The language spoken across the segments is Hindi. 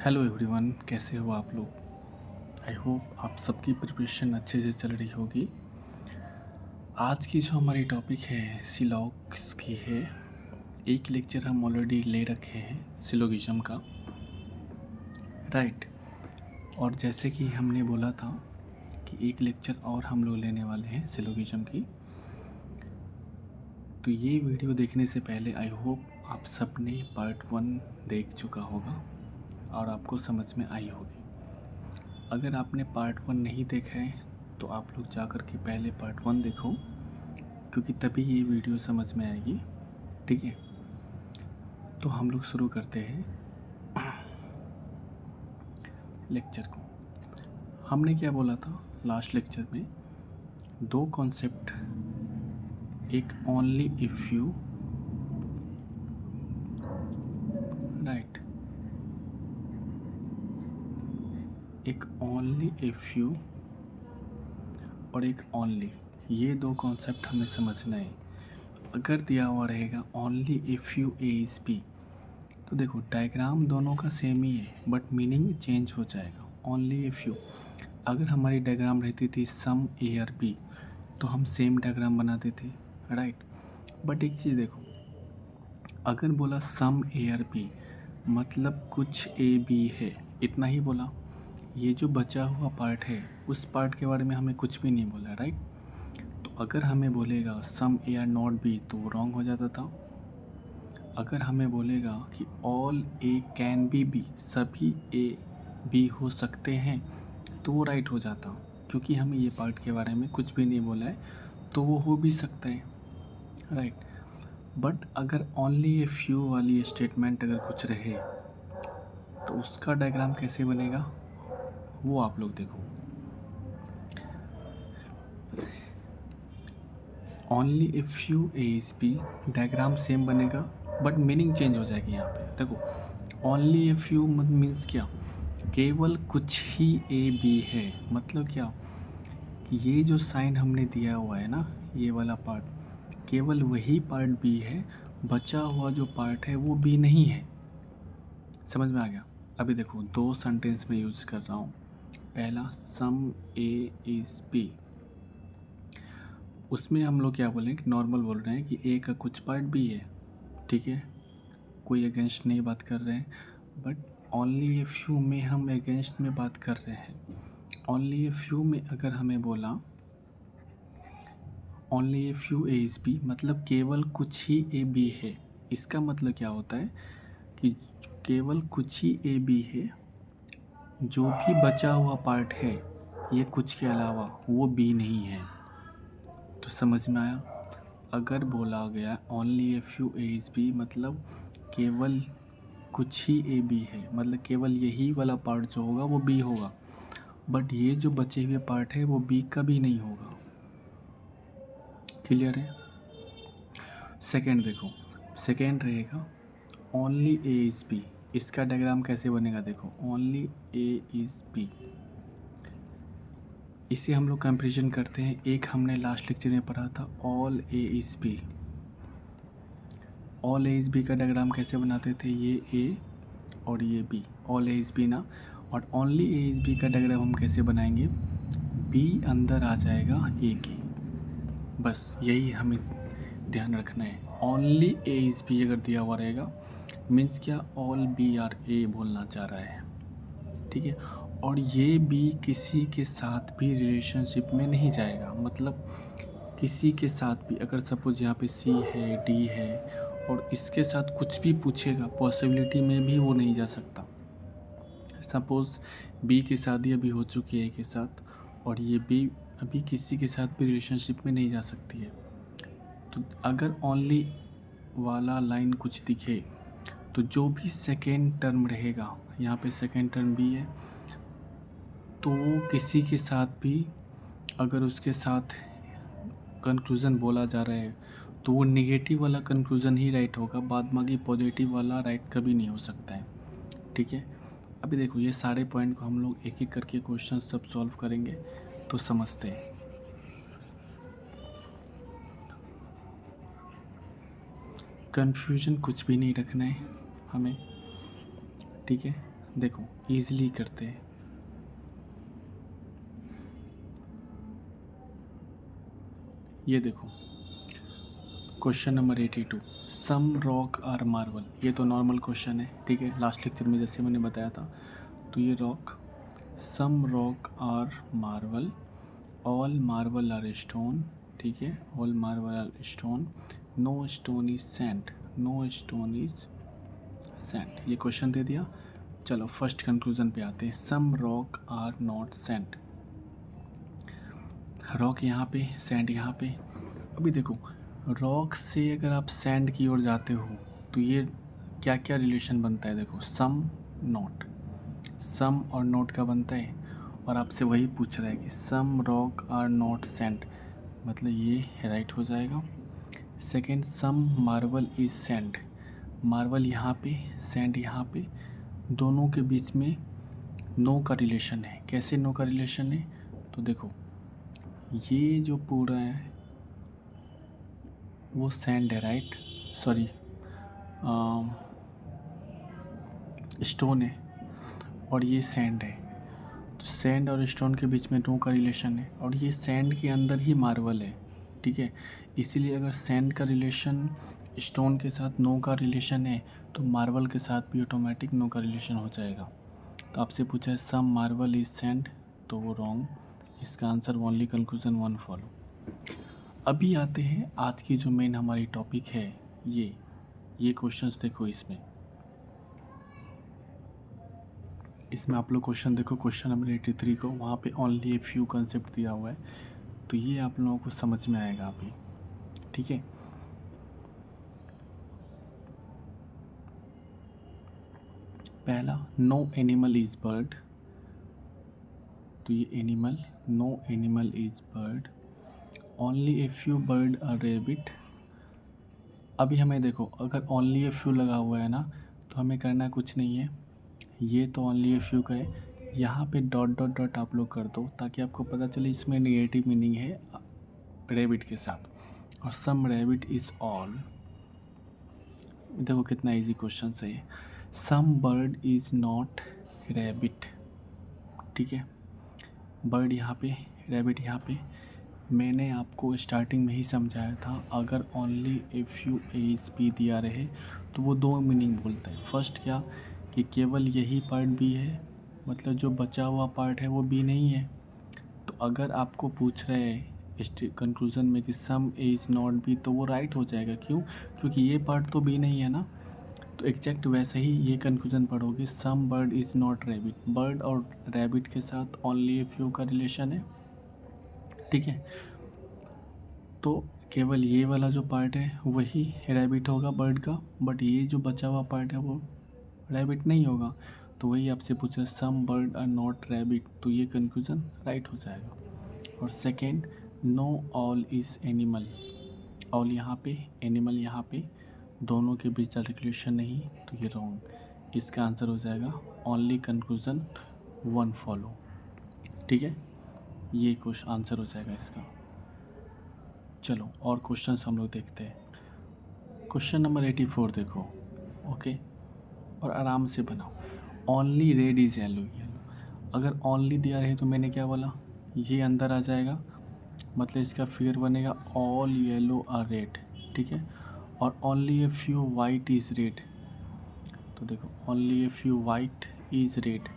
हेलो एवरीवन, कैसे हो आप लोग। आई होप आप सबकी प्रिपरेशन अच्छे से चल रही होगी। आज की जो हमारी टॉपिक है सिलॉग्स की है। एक लेक्चर हम ऑलरेडी ले रखे हैं सिलोगिज्म का, राइट। और जैसे कि हमने बोला था कि एक लेक्चर और हम लोग लेने वाले हैं सिलोगिज्म की। तो ये वीडियो देखने से पहले आई होप आप सबने पार्ट 1 देख चुका होगा और आपको समझ में आई होगी। अगर आपने पार्ट 1 नहीं देखा है तो आप लोग जा कर के पहले पार्ट 1 देखो, क्योंकि तभी ये वीडियो समझ में आएगी, ठीक है। तो हम लोग शुरू करते हैं लेक्चर को। हमने क्या बोला था लास्ट लेक्चर में, दो कॉन्सेप्ट, एक ओनली इफ यू, राइट, एक ओनली इफ यू और एक ओनली। ये दो कॉन्सेप्ट हमें समझना है। अगर दिया हुआ रहेगा only if you A is B, तो देखो डायग्राम दोनों का सेम ही है बट मीनिंग चेंज हो जाएगा। ओनली इफ़ यू, अगर हमारी डायग्राम रहती थी सम ए और बी तो हम सेम डायग्राम बनाते थे, राइट। बट एक चीज़ देखो, अगर बोला सम ए और बी मतलब कुछ ए बी है, इतना ही बोला। ये जो बचा हुआ पार्ट है उस पार्ट के बारे में हमें कुछ भी नहीं बोला, राइट। तो अगर हमें बोलेगा सम ए आर नॉट बी तो वो रॉन्ग हो जाता था। अगर हमें बोलेगा कि ऑल ए कैन बी, सभी ए बी हो सकते हैं, तो वो राइट हो जाता, क्योंकि हमें ये पार्ट के बारे में कुछ भी नहीं बोला है, तो वो हो भी सकता है, राइट। बट अगर ओनली ए फ्यू वाली स्टेटमेंट अगर कुछ रहे तो उसका डायग्राम कैसे बनेगा वो आप लोग देखो। Only if you A is B, diagram same बनेगा बट मीनिंग चेंज हो जाएगी। यहाँ पे देखो, ओनली इफ़ यू मीन्स क्या, केवल कुछ ही ए बी है। मतलब क्या कि ये जो साइन हमने दिया हुआ है ना, ये वाला पार्ट, केवल वही पार्ट बी है, बचा हुआ जो पार्ट है वो बी नहीं है। समझ में आ गया। अभी देखो दो सेंटेंस में यूज़ कर रहा हूँ। पहला सम ए इज़ बी, उसमें हम लोग क्या बोलें कि नॉर्मल बोल रहे हैं कि ए का कुछ पार्ट बी है, ठीक है, कोई अगेंस्ट नहीं बात कर रहे हैं। बट ओनली ए फ्यू में हम अगेंस्ट में बात कर रहे हैं। ओनली ए फ्यू में अगर हमें बोला only a few A is B मतलब केवल कुछ ही ए बी है, इसका मतलब क्या होता है कि केवल कुछ ही ए बी है, जो भी बचा हुआ पार्ट है ये कुछ के अलावा वो बी नहीं है। तो समझ में आया। अगर बोला गया only a few A is B मतलब केवल कुछ ही ए बी है, मतलब केवल यही वाला पार्ट जो होगा वो बी होगा, बट ये जो बचे हुए पार्ट है वो बी का भी नहीं होगा। क्लियर है। सेकेंड देखो, सेकेंड रहेगा ओनली ए इज़ बी, इसका डायग्राम कैसे बनेगा देखो, ओनली ए इज़ बी। इसे हम लोग कंपेरिजन करते हैं। एक हमने लास्ट लेक्चर में पढ़ा था all A is B. All A is B का डायग्राम कैसे बनाते थे, ये ए और ये B, all A is B ना। और ओनली ए इज़ बी का डायग्राम हम कैसे बनाएंगे, बी अंदर आ जाएगा ए के, बस यही हमें ध्यान रखना है। ओनली ए इज़ बी अगर दिया हुआ रहेगा मीन्स क्या, ऑल बी आर ए बोलना चाह रहा है, ठीक है। और ये बी किसी के साथ भी रिलेशनशिप में नहीं जाएगा, मतलब किसी के साथ भी अगर सपोज यहाँ पे सी है डी है और इसके साथ कुछ भी पूछेगा पॉसिबिलिटी में भी वो नहीं जा सकता। सपोज़ बी की शादी अभी हो चुकी है ए के साथ और ये बी अभी किसी के साथ भी रिलेशनशिप में नहीं जा सकती है। तो अगर ओनली वाला लाइन कुछ दिखे तो जो भी सेकेंड टर्म रहेगा, यहाँ पे सेकेंड टर्म बी है, तो वो किसी के साथ भी अगर उसके साथ कंक्लूज़न बोला जा रहा है तो वो नेगेटिव वाला कंक्लूज़न ही राइट होगा, बाद बाकी पॉजिटिव वाला राइट कभी नहीं हो सकता है, ठीक है। अभी देखो ये सारे पॉइंट को हम लोग एक एक करके क्वेश्चन सब सॉल्व करेंगे तो समझते हैं। कन्फ्यूजन कुछ भी नहीं रखना है हमें, ठीक है। देखो ईजिली करते हैं। ये देखो question number 82, some rock are marble. ये तो नॉर्मल क्वेश्चन है, ठीक है, लास्ट लेक्चर में जैसे मैंने बताया था। तो ये rock, some rock are marble, all marble are stone, ठीक है, all marble are stone, no stone is sand, no stone is sand. ये क्वेश्चन दे दिया। चलो फर्स्ट कंक्लूजन पे आते हैं। Some rock are not sand, rock यहाँ पे, सैंड यहाँ पे। अभी देखो रॉक से अगर आप सैंड की ओर जाते हो तो ये क्या क्या रिलेशन बनता है, देखो सम नॉट, सम और नोट का बनता है, और आपसे वही पूछ रहा है कि some rock are not sand, मतलब ये राइट हो जाएगा। Second, some marble is sand, marble यहाँ पे, सैंड यहाँ पे, दोनों के बीच में नो का रिलेशन है। कैसे नो का रिलेशन है, तो देखो ये जो पूरा है वो सैंड है, राइट, सॉरी स्टोन है, और ये सैंड है। तो सैंड और स्टोन के बीच में नो का रिलेशन है, और ये सैंड के अंदर ही मार्बल है, ठीक है। इसीलिए अगर सैंड का रिलेशन स्टोन के साथ नो का रिलेशन है तो मार्बल के साथ भी ऑटोमेटिक नो का रिलेशन हो जाएगा। तो आपसे पूछा है सम मार्बल इज सैंड, तो वो रॉन्ग, इसका आंसर ओनली कंक्लूजन 1 फॉलो। अभी आते हैं आज की जो मेन हमारी टॉपिक है, ये क्वेश्चंस देखो। इसमें आप लोग क्वेश्चन देखो, क्वेश्चन नंबर 83 को, वहाँ पे ओनली ए फ्यू कंसेप्ट दिया हुआ है, तो ये आप लोगों को समझ में आएगा अभी, ठीक है। पहला, नो एनिमल इज बर्ड, तो ये animal, no animal is bird, only a few bird are rabbit. अभी हमें देखो अगर ओनली ए फ्यू लगा हुआ है ना, तो हमें करना कुछ नहीं है, ये तो ओनली ए फ्यू का है, यहाँ पे डॉट डॉट डॉट आप लोग कर दो ताकि आपको पता चले इसमें नेगेटिव मीनिंग है रेबिट के साथ। और सम रेबिट इज़ ऑल, देखो कितना इजी क्वेश्चन है ये। सम बर्ड इज़ नॉट रेबिट, ठीक है, बर्ड यहाँ पे, रेबिट यहाँ पे। मैंने आपको स्टार्टिंग में ही समझाया था, अगर only a few A's B दिया रहे तो वो दो मीनिंग बोलता है। फर्स्ट क्या, कि केवल यही पार्ट बी है, मतलब जो बचा हुआ पार्ट है वो बी नहीं है। तो अगर आपको पूछ रहे हैं कंक्लूजन में कि सम इज नॉट बी, तो वो राइट हो जाएगा। क्यों, क्योंकि ये पार्ट तो बी नहीं है ना। तो एग्जैक्ट वैसे ही ये कंक्लूजन पढ़ोगे, some bird is not rabbit, bird और रैबिट के साथ ओनली ए फ्यू का रिलेशन है, ठीक है। तो केवल ये वाला जो पार्ट है वही रैबिट होगा बर्ड का, बट ये जो बचा हुआ पार्ट है वो रैबिट नहीं होगा। तो वही आपसे पूछा सम बर्ड आर नॉट रैबिट, तो ये कंक्लूजन राइट हो जाएगा। और second, know all is animal, all यहाँ पे, एनिमल यहाँ पे, दोनों के बीच रिलेशन नहीं, तो ये रॉन्ग, इसका आंसर हो जाएगा ओनली कंक्लूजन 1 फॉलो, ठीक है, ये क्वेश्चन आंसर हो जाएगा इसका। चलो और क्वेश्चंस हम लोग देखते हैं। क्वेश्चन नंबर 84 देखो, ओके, और आराम से बनाओ। Only red is yellow, yellow, अगर ओनली दिया रहे तो मैंने क्या बोला, ये अंदर आ जाएगा, मतलब इसका फिगर बनेगा ऑल येलो आर रेड, ठीक है। और only a few white is red, तो देखो only a few white is red.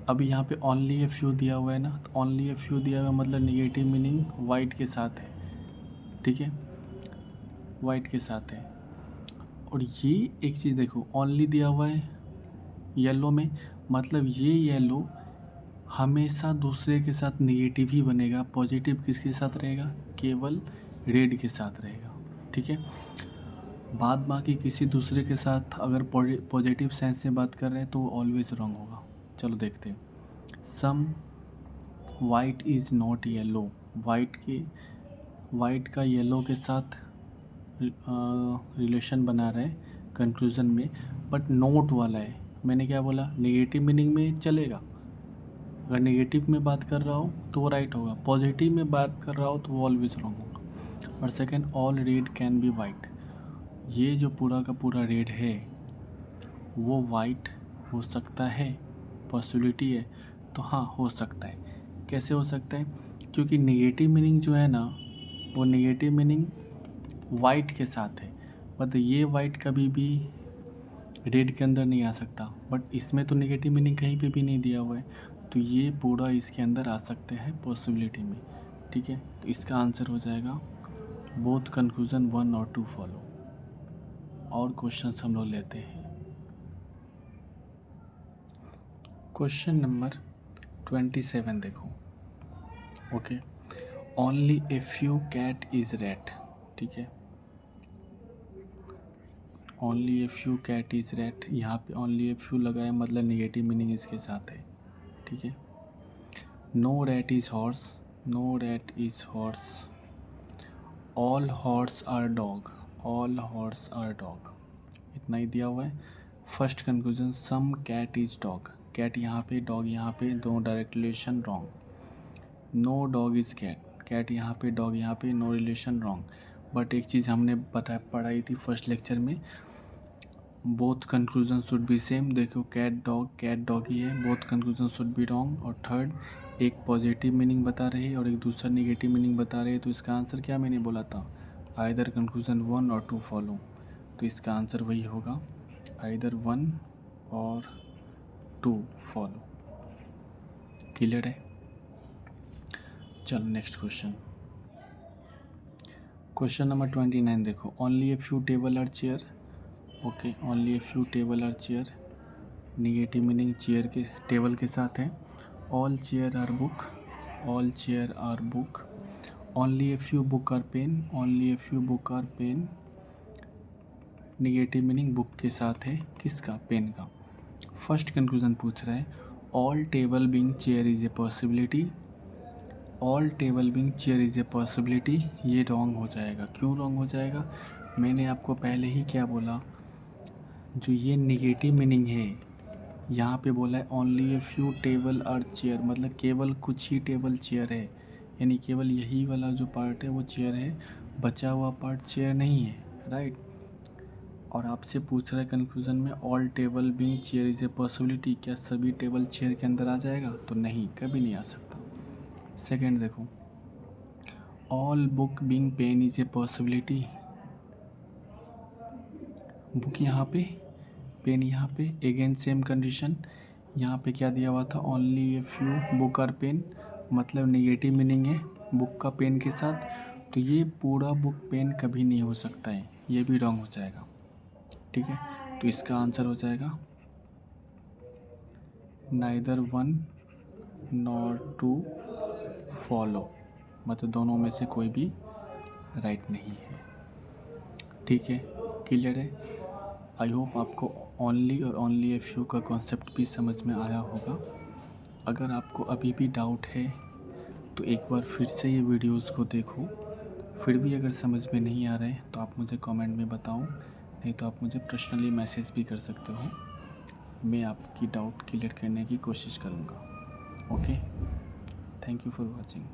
अभी यहाँ पे ओनली ए फ्यू दिया हुआ है ना, तो ओनली ए फ्यू दिया हुआ है मतलब निगेटिव मीनिंग वाइट के साथ है, ठीक है, वाइट के साथ है। और ये एक चीज़ देखो, ओनली दिया हुआ है येलो में, मतलब ये येलो हमेशा दूसरे के साथ निगेटिव ही बनेगा, पॉजिटिव किसके साथ रहेगा, केवल रेड के साथ रहेगा, ठीक है। बाद बाकी किसी दूसरे के साथ अगर पॉजिटिव सेंस से बात कर रहे हैं तो वो ऑलवेज रॉन्ग होगा। चलो देखते हैं। Some white is not yellow, white का येलो के साथ रिलेशन बना रहे कंक्लूज़न में, बट नोट वाला है। मैंने क्या बोला, नेगेटिव मीनिंग में चलेगा, अगर नेगेटिव में बात कर रहा हो तो वो राइट होगा, पॉजिटिव में बात कर रहा हो तो वो ऑलवेज रॉन्ग होगा। और second, all red can be white, ये जो पूरा का पूरा रेड है वो वाइट हो सकता है, पॉसिबिलिटी है, तो हाँ हो सकता है। कैसे हो सकता है? क्योंकि नेगेटिव मीनिंग जो है ना, वो नेगेटिव मीनिंग वाइट के साथ है, बट ये वाइट कभी भी रेड के अंदर नहीं आ सकता। बट इसमें तो नेगेटिव मीनिंग कहीं पे भी नहीं दिया हुआ है, तो ये पूरा इसके अंदर आ सकते हैं पॉसिबिलिटी में। ठीक है, तो इसका आंसर हो जाएगा बोथ कंक्लूजन 1 और 2 फॉलो। और क्वेश्चंस हम लोग लेते हैं। क्वेश्चन नंबर 27 देखो। Okay, only a few cat is red. ठीक है, only a few cat is red, यहाँ पे ओनली ए फ्यू लगाया मतलब नेगेटिव मीनिंग इसके साथ है। ठीक है, no rat is horse, no rat is horse, all horse are dog, all horse are dog, इतना ही दिया हुआ है। First conclusion some cat is dog, cat यहाँ पे डॉग यहाँ पे, दोनों direct relation wrong. No dog is cat, cat यहाँ पे डॉग यहाँ पे, नो रिलेशन रॉन्ग। बट एक चीज़ हमने पढ़ाई थी फर्स्ट लेक्चर में, both conclusion should be same. देखो कैट डॉग ही है, both conclusion should be wrong. और थर्ड, एक पॉजिटिव मीनिंग बता रही है और एक दूसरा नेगेटिव मीनिंग बता रही है, तो इसका आंसर क्या मैंने बोला था, आइदर कंक्लूजन 1 और 2 फॉलो। तो इसका आंसर वही होगा, आइदर 1 और 2 फॉलो। क्लियर है? चलो नेक्स्ट क्वेश्चन। क्वेश्चन नंबर 29 देखो, only a few table are chair. Okay, only a few table are chair, negative meaning chair के टेबल के साथ है। All chair are book, all chair are book, only a few book are pen, only a few book are pen, negative meaning book के साथ है, किसका, पेन का। फर्स्ट कंक्लूजन पूछ रहा है all table being chair is a possibility, all table being chair is a possibility, ये रॉन्ग हो जाएगा। क्यों रॉन्ग हो जाएगा? मैंने आपको पहले ही क्या बोला, जो ये नेगेटिव मीनिंग है यहाँ पे बोला है ओनली ए फ्यू टेबल और चेयर, मतलब केवल कुछ ही टेबल चेयर है, यानी केवल यही वाला जो पार्ट है वो चेयर है, बचा हुआ पार्ट चेयर नहीं है, राइट। और आपसे पूछ रहा है कंक्लूजन में all table being chair is a possibility, क्या सभी टेबल चेयर के अंदर आ जाएगा? तो नहीं, कभी नहीं आ सकता। सेकेंड देखो, all book being pen is a possibility, book यहाँ पे, पेन यहाँ पे, अगेन सेम कंडीशन। यहाँ पे क्या दिया हुआ था, ओनली ए फ्यू बुक और पेन, मतलब नेगेटिव मीनिंग है बुक का पेन के साथ, तो ये पूरा बुक पेन कभी नहीं हो सकता है, ये भी रॉन्ग हो जाएगा। ठीक है, तो इसका आंसर हो जाएगा नाइदर 1 नॉर 2 फॉलो, मतलब दोनों में से कोई भी राइट नहीं है। ठीक है, क्लियर है? आई होप आपको ओनली और ओनली ए फ्यू का कॉन्सेप्ट भी समझ में आया होगा। अगर आपको अभी भी डाउट है तो एक बार फिर से ये वीडियोस को देखो, फिर भी अगर समझ में नहीं आ रहे तो आप मुझे कमेंट में बताओ, नहीं तो आप मुझे पर्सनली मैसेज भी कर सकते हो, मैं आपकी डाउट क्लियर करने की कोशिश करूँगा। Okay, thank you for watching.